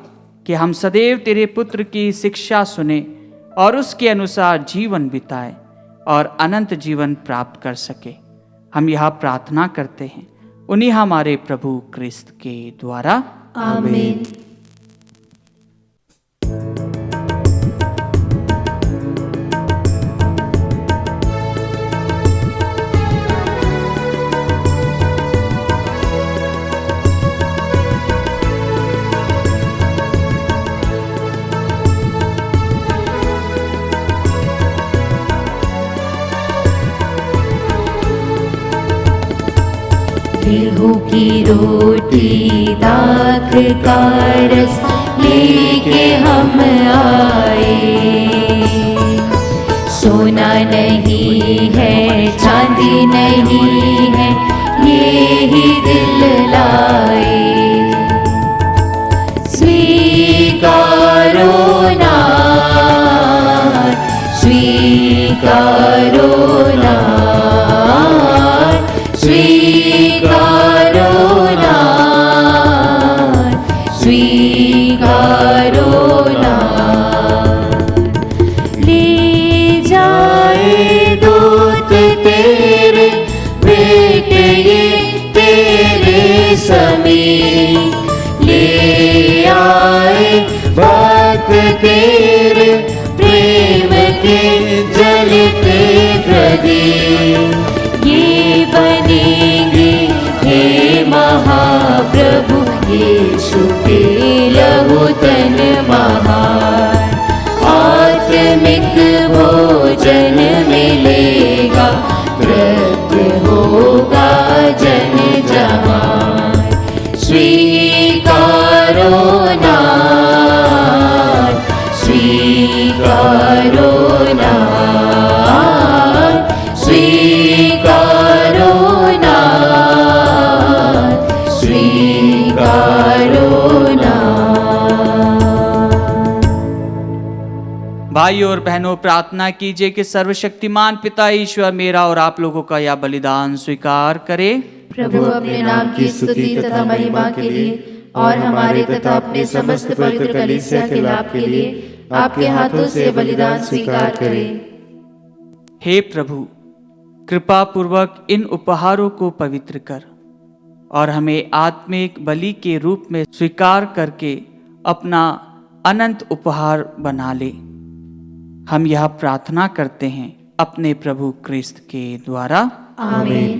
कि हम सदैव तेरे पुत्र की शिक्षा सुने और उसके अनुसार जीवन बिताए और अनंत जीवन प्राप्त कर सके। हम यह प्रार्थना करते हैं उन्हीं हमारे प्रभु क्रिस्त के द्वारा, आमीन। गेहूं की रोटी दाख का रस लेके हम आए। सोना नहीं है चांदी नहीं है ये ही दिल लाए। स्वीकारो ना, स्वीकारो ना, स्वीकारो ना, स्वीकारो ना। ले जाए दूत तेरे बेटे ये तेरे समीप, ले आए बात तेरे प्रेम के जलते प्रदीप। ये बनेंगे हे महाप्रभु यीशु के लहू तन महान। आत्मिक भोजन मिलेगा, तृप्त होगा जन जहान। स्वीकारो ना, स्वीकारो ना, स्वीकारो ना, स्वीकारो ना। भाइयों और बहनों, प्रार्थना कीजिए कि सर्वशक्तिमान पिता ईश्वर मेरा और आप लोगों का यह बलिदान स्वीकार करे। प्रभु अपने नाम की स्तुति तथा महिमा के लिए और हमारे तथा अपने समस्त पवित्र कलीसिया के लाभ के लिए आपके हाथों से बलिदान स्वीकार करें। हे प्रभु, कृपा पूर्वक इन उपहारों को पवित्र कर और हमें आत्मिक बलि के रूप में स्वीकार करके अपना अनंत उपहार बना ले। हम यह प्रार्थना करते हैं अपने प्रभु क्रिस्त के द्वारा। आमीन।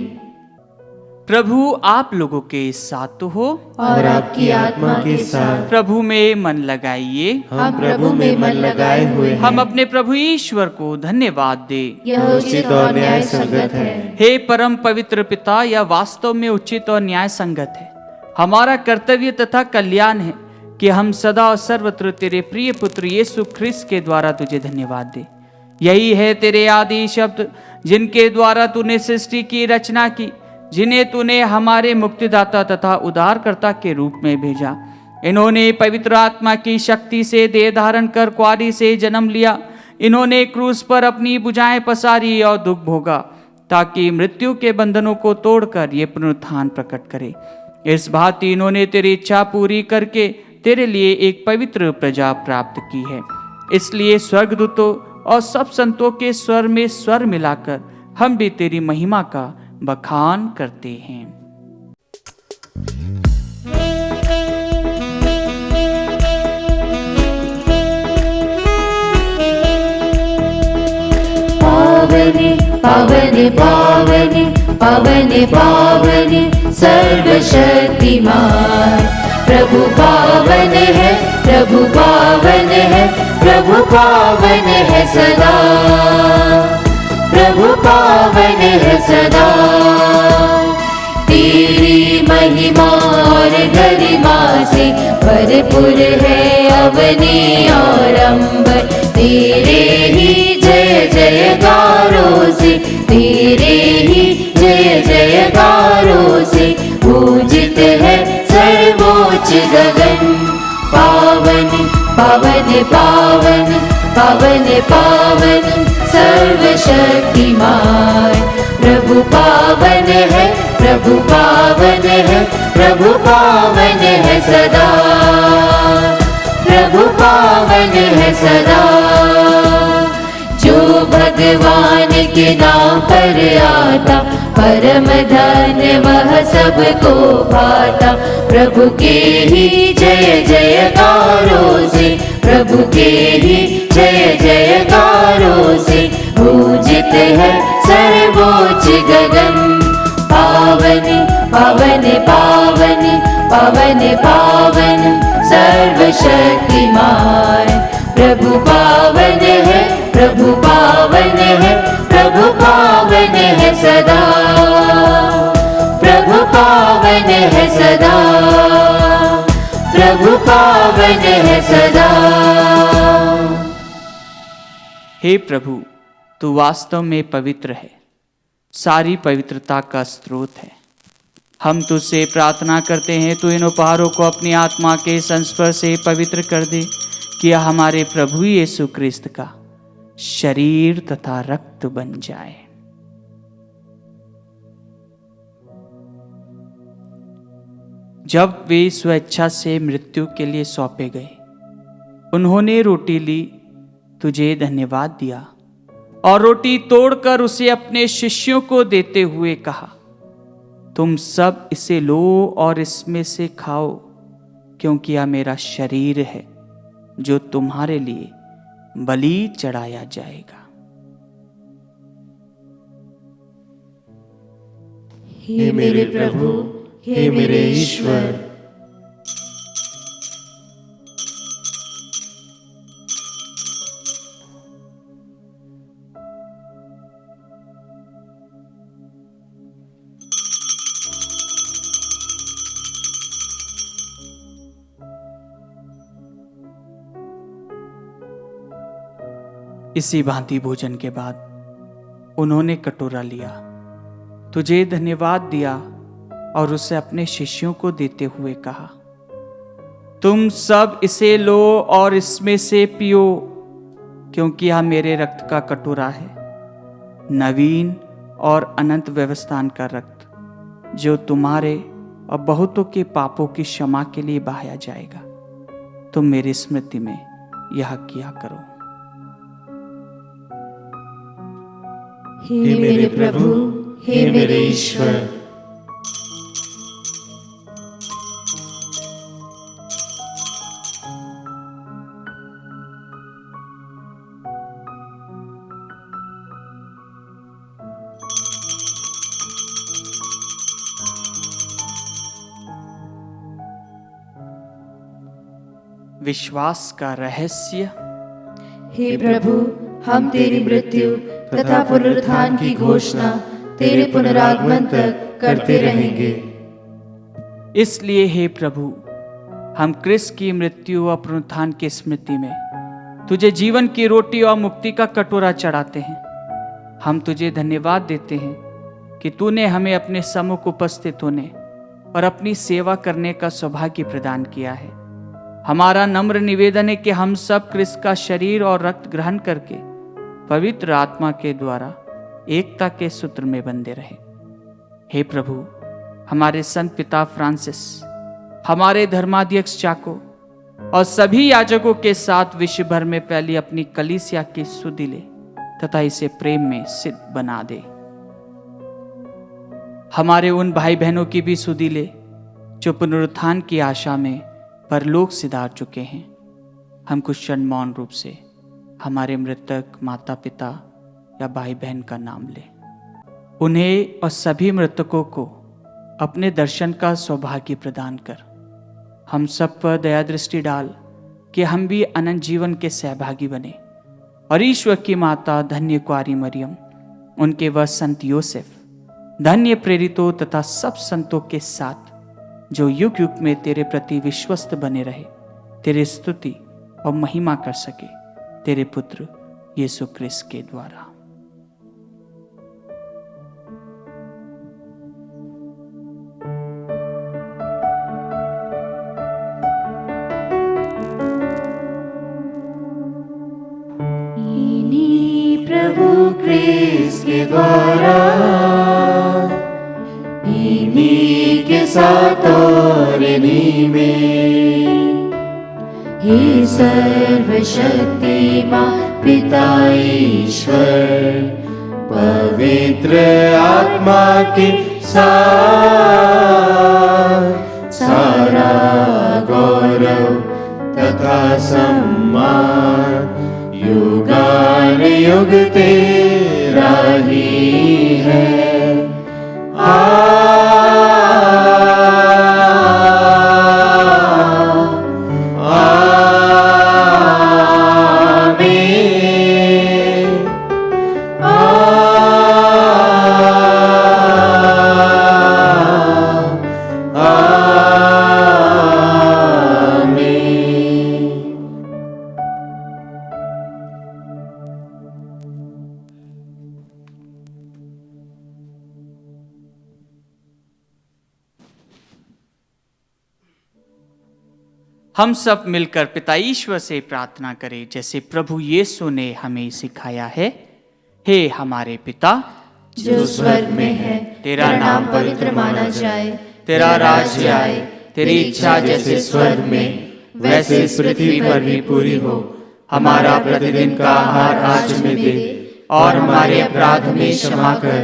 प्रभु आप लोगों के साथ हो और आपकी आत्मा के साथ। प्रभु में मन लगाइए। हम प्रभु में मन लगाए हुए हैं। हम अपने प्रभु ईश्वर को धन्यवाद दे। यह उचित और न्याय संगत है। हे परम पवित्र पिता, यह वास्तव में उचित और न्याय संगत है। हमारा कर्तव्य तथा कल्याण है कि हम सदा और सर्वत्र तेरे प्रिय पुत्र यीशु ख्रिस्त के द्वारा तुझे धन्यवाद दे। यही है तेरे आदि शब्द जिनके द्वारा तूने सृष्टि की रचना की, जिन्हें तूने हमारे मुक्तिदाता तथा उद्धारकर्ता के रूप में भेजा। इन्होंने पवित्र आत्मा की शक्ति से देह धारण कर कुआरी से जन्म लिया। इन्होंने क्रूस पर अपनी भुजाएं पसारी और दुख भोगा, ताकि मृत्यु के बंधनों को तोड़कर ये पुनरुत्थान प्रकट करे। इस भांति इन्होंने तेरी इच्छा पूरी करके तेरे लिए एक पवित्र प्रजा प्राप्त की है। इसलिए स्वर्गदूतों और सब संतों के स्वर में स्वर मिलाकर हम भी तेरी महिमा का बखान करते हैं। पावने पावने पावने पावने पावने सर्वशक्तिमान प्रभु पावन है, प्रभु पावन है, प्रभु पावन है सदा, प्रभु पावन है सदा। तेरी महिमा और गरिमा से भरपूर है अवनी और अंबर। तेरे ही जय जयकारों से, तेरे ही जय जयकारों से पूजित है सर्वोच्च गगन। पावन पावन पावन पावन पावन सर्वशक्तिमान प्रभु पावन है, प्रभु पावन है, प्रभु पावन है सदा, प्रभु पावन है सदा। जो भगवान के नाम पर आता परम धन्य वह सबको भाता। प्रभु के ही जय जयकारों से, प्रभु के ही जय जयकारों से पूजित है सर्वोच्च गगन। पावन पावन पावन पावन पावन सर्वशक्तिमान प्रभु पावन है, प्रभु पावन है, प्रभु पावन है सदा, प्रभु पावन है सदा, प्रभु पावन है सदा। हे प्रभु, तू वास्तव में पवित्र है, सारी पवित्रता का स्रोत है। हम तुझसे प्रार्थना करते हैं तू इन उपहारों को अपनी आत्मा के संस्पर्श से पवित्र कर दे, कि यह हमारे प्रभु यीशु क्रिस्त का शरीर तथा रक्त बन जाए। जब वे स्वेच्छा से मृत्यु के लिए सौंपे गए, उन्होंने रोटी ली, तुझे धन्यवाद दिया और रोटी तोड़कर उसे अपने शिष्यों को देते हुए कहा, तुम सब इसे लो और इसमें से खाओ, क्योंकि यह मेरा शरीर है जो तुम्हारे लिए बलि चढ़ाया जाएगा। हे मेरे प्रभु, हे मेरे ईश्वर, इसी भांति भोजन के बाद उन्होंने कटोरा लिया, तुझे धन्यवाद दिया और उसे अपने शिष्यों को देते हुए कहा, तुम सब इसे लो और इसमें से पियो, क्योंकि यह मेरे रक्त का कटोरा है, नवीन और अनंत व्यवस्थान का रक्त, जो तुम्हारे और बहुतों के पापों की क्षमा के लिए बहाया जाएगा। तुम मेरी स्मृति में यह किया करो। हे मेरे प्रभु, हे मेरे ईश्वर, विश्वास का रहस्य। हे प्रभु, हम तेरी मृत्यु तथा पुनरुत्थान की घोषणा तेरे पुनरागमन तक करते रहेंगे। इसलिए हे प्रभु, हम क्रिस्त की मृत्यु और पुनरुत्थान की स्मृति में तुझे जीवन की रोटी और मुक्ति का कटोरा चढ़ाते हैं। हम तुझे धन्यवाद देते हैं कि तूने हमें अपने सम्मुख उपस्थित होने और अपनी सेवा करने का सौभाग्य प्रदान किया है। हमारा नम्र निवेदन है कि हम सब क्रिस्त का शरीर और रक्त ग्रहण करके पवित्र आत्मा के द्वारा एकता के सूत्र में बंधे रहे। हे प्रभु, हमारे संत पिता फ्रांसिस, हमारे धर्माध्यक्ष चाको और सभी याजकों के साथ विश्व भर में फैली अपनी कलीसिया की सुधि ले तथा इसे प्रेम में सिद्ध बना दे। हमारे उन भाई बहनों की भी सुधि ले जो पुनरुत्थान की आशा में परलोक सिधार चुके हैं। हम कुछ क्षण मौन रूप से हमारे मृतक माता पिता या भाई बहन का नाम ले। उन्हें और सभी मृतकों को अपने दर्शन का सौभाग्य प्रदान कर। हम सब पर दया दृष्टि डाल कि हम भी अनंत जीवन के सहभागी बने और ईश्वर की माता धन्य कुआरी मरियम, उनके वह संत योसेफ, धन्य प्रेरितों तथा सब संतों के साथ जो युग युग में तेरे प्रति विश्वस्त बने रहे, तेरी स्तुति और महिमा कर सके, तेरे पुत्र यीशु क्रिस्त के द्वारा। प्रभु क्रिस्त के द्वारा, इन्हीं के साथ और इन्हीं में, हे सर्वशक्तिमान पिता ईश्वर, पवित्र आत्मा के साथ सारा गौरव तथा सम्मान युगान युग तेरा ही है। हम सब मिलकर पिता ईश्वर से प्रार्थना करें जैसे प्रभु यीशु ने हमें सिखाया है। हे हमारे पिता जो स्वर्ग में है, तेरा नाम पवित्र माना जाए, तेरा राज्य आए, तेरी इच्छा जैसे स्वर्ग में वैसे इस पृथ्वी पर भी पूरी हो। हमारा प्रतिदिन का आहार आज हमें दे और हमारे अपराध में क्षमा कर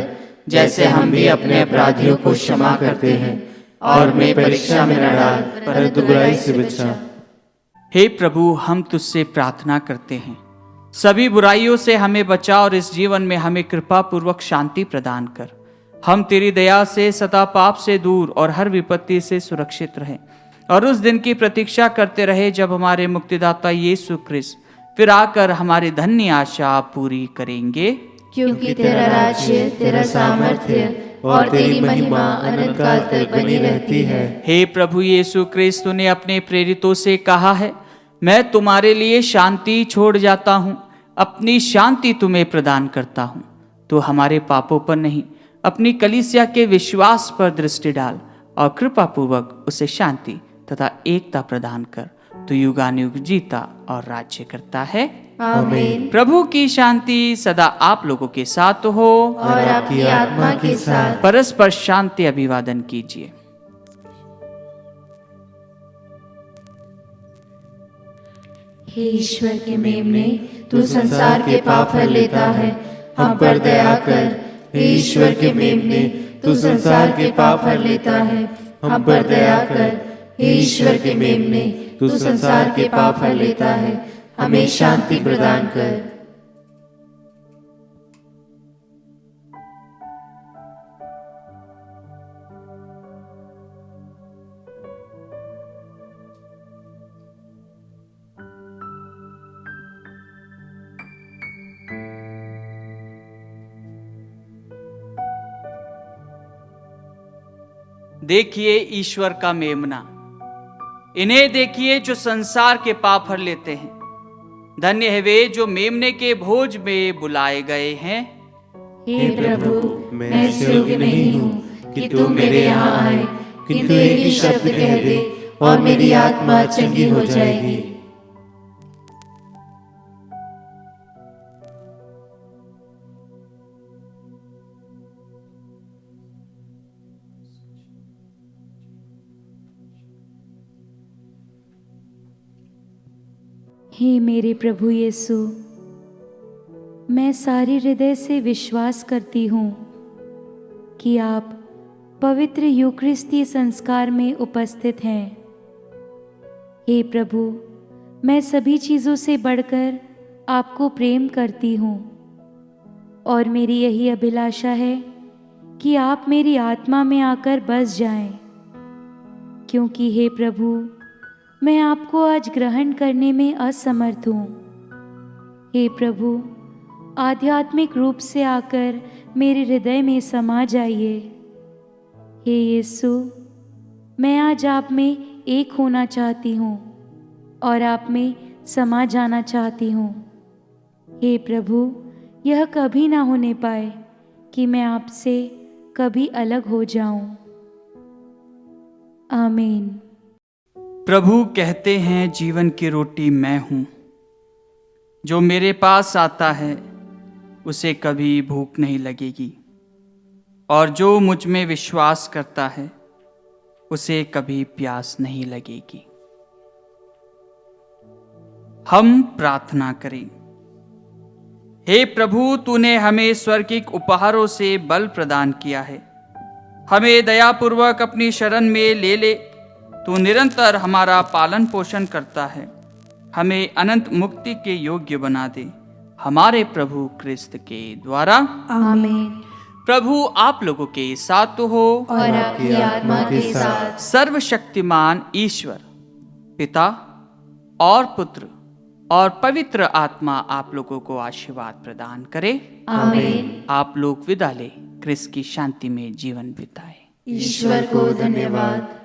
जैसे हम भी अपने अपराधियों को क्षमा करते हैं, और मैं परीक्षा में न डाल परंतु बुराई से बचा। हे प्रभु, हम तुझसे प्रार्थना करते हैं, सभी बुराइयों से हमें बचा और इस जीवन में हमें कृपा पूर्वक शांति प्रदान कर। हम तेरी दया से सदा पाप से दूर और हर विपत्ति से सुरक्षित रहें और उस दिन की प्रतीक्षा करते रहे जब हमारे मुक्तिदाता यीशु क्रिस्त फिर आकर हमारी धन्य आशा पूरी करेंगे। क्योंकि तेरा राज्य, तेरा सामर्थ्य और तेरी महिमा अनंत काल तक बनी रहती है। हे प्रभु यीशु क्रिस्त, तूने अपने प्रेरितों से कहा है, मैं तुम्हारे लिए शांति छोड़ जाता हूँ, अपनी शांति तुम्हें प्रदान करता हूँ। तो हमारे पापों पर नहीं, अपनी कलीसिया के विश्वास पर दृष्टि डाल और कृपा पूर्वक उसे शांति तथा एकता प्रदान कर। तू युगानुयुग जीता और राज्य करता है। आमीन। प्रभु की शांति सदा आप लोगों के साथ हो और आपकी आत्मा के साथ। परस्पर शांति अभिवादन कीजिए। हे ईश्वर के मेमने, तू संसार के पाप हर लेता है, हम पर दया कर। हे ईश्वर के मेमने, तू संसार के पाप हर लेता है, हम पर दया कर। हे ईश्वर के मेमने, तू संसार के पाप हर लेता है, हमें शांति प्रदान कर। देखिए ईश्वर का मेमना, इन्हें देखिए जो संसार के पाप हर लेते हैं। धन्य है वे जो मेमने के भोज में बुलाए गए हैं। हे प्रभु, मैं योग्य नहीं हूँ कि तू मेरे यहाँ आए, किंतु एक ही शब्द कह दे और मेरी आत्मा चंगी हो जाएगी। हे मेरे प्रभु यीशु, मैं सारे हृदय से विश्वास करती हूँ कि आप पवित्र यूकरिस्ती संस्कार में उपस्थित हैं। हे प्रभु, मैं सभी चीज़ों से बढ़कर आपको प्रेम करती हूँ और मेरी यही अभिलाषा है कि आप मेरी आत्मा में आकर बस जाएं, क्योंकि हे प्रभु, मैं आपको आज ग्रहण करने में असमर्थ हूँ। हे प्रभु, आध्यात्मिक रूप से आकर मेरे हृदय में समा जाइए। हे यीशु, मैं आज आप में एक होना चाहती हूँ और आप में समा जाना चाहती हूँ। हे प्रभु, यह कभी ना होने पाए कि मैं आपसे कभी अलग हो जाऊं। आमीन। प्रभु कहते हैं, जीवन की रोटी मैं हूँ, जो मेरे पास आता है उसे कभी भूख नहीं लगेगी, और जो मुझ में विश्वास करता है उसे कभी प्यास नहीं लगेगी। हम प्रार्थना करें। हे प्रभु, तूने हमें स्वर्गिक उपहारों से बल प्रदान किया है। हमें दयापूर्वक अपनी शरण में ले ले। तू निरंतर हमारा पालन पोषण करता है। हमें अनंत मुक्ति के योग्य बना दे, हमारे प्रभु क्रिस्त के द्वारा। आमीन। प्रभु आप लोगों के साथ हो और आपकी आत्मा के साथ। सर्वशक्तिमान ईश्वर पिता और पुत्र और पवित्र आत्मा आप लोगों को आशीर्वाद प्रदान करे। आमीन। आप लोग विदा ले, क्रिस्त की शांति में जीवन बिताए। ईश्वर को धन्यवाद।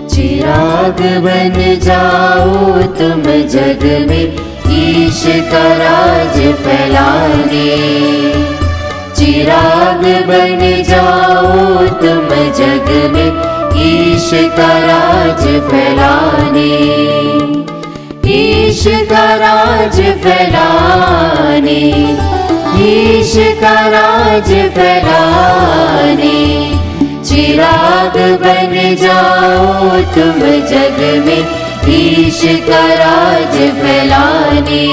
चिराग बन जाओ तुम जग में, ईश का राज फैलाने। चिराग बन जाओ तुम जग में, ईश का राज फैलाने। ईश का राज फैलाने, ईश का राज फैलाने। चिराग बन जाओ तुम जग में, ईश का राज फैलाने।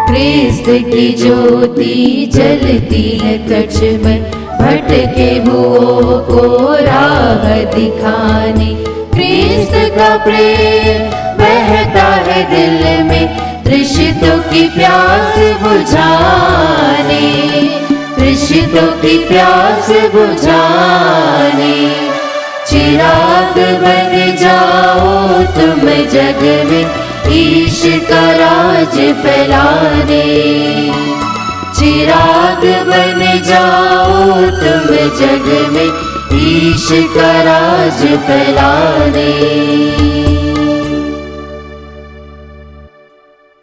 क्रिस्त की ज्योति जलती है कच्छ में, भटके हुओं को राह दिखाने। क्रिस्त का प्रेम बहता है दिल में, तृषितों की प्यास बुझाने। तृषितों की प्यास बुझाने। चिराग बन जाओ तुम जग में, ईश का राज फैलाने। चिराग बन जाओ तुम जग में, ईश का राज फैलाने।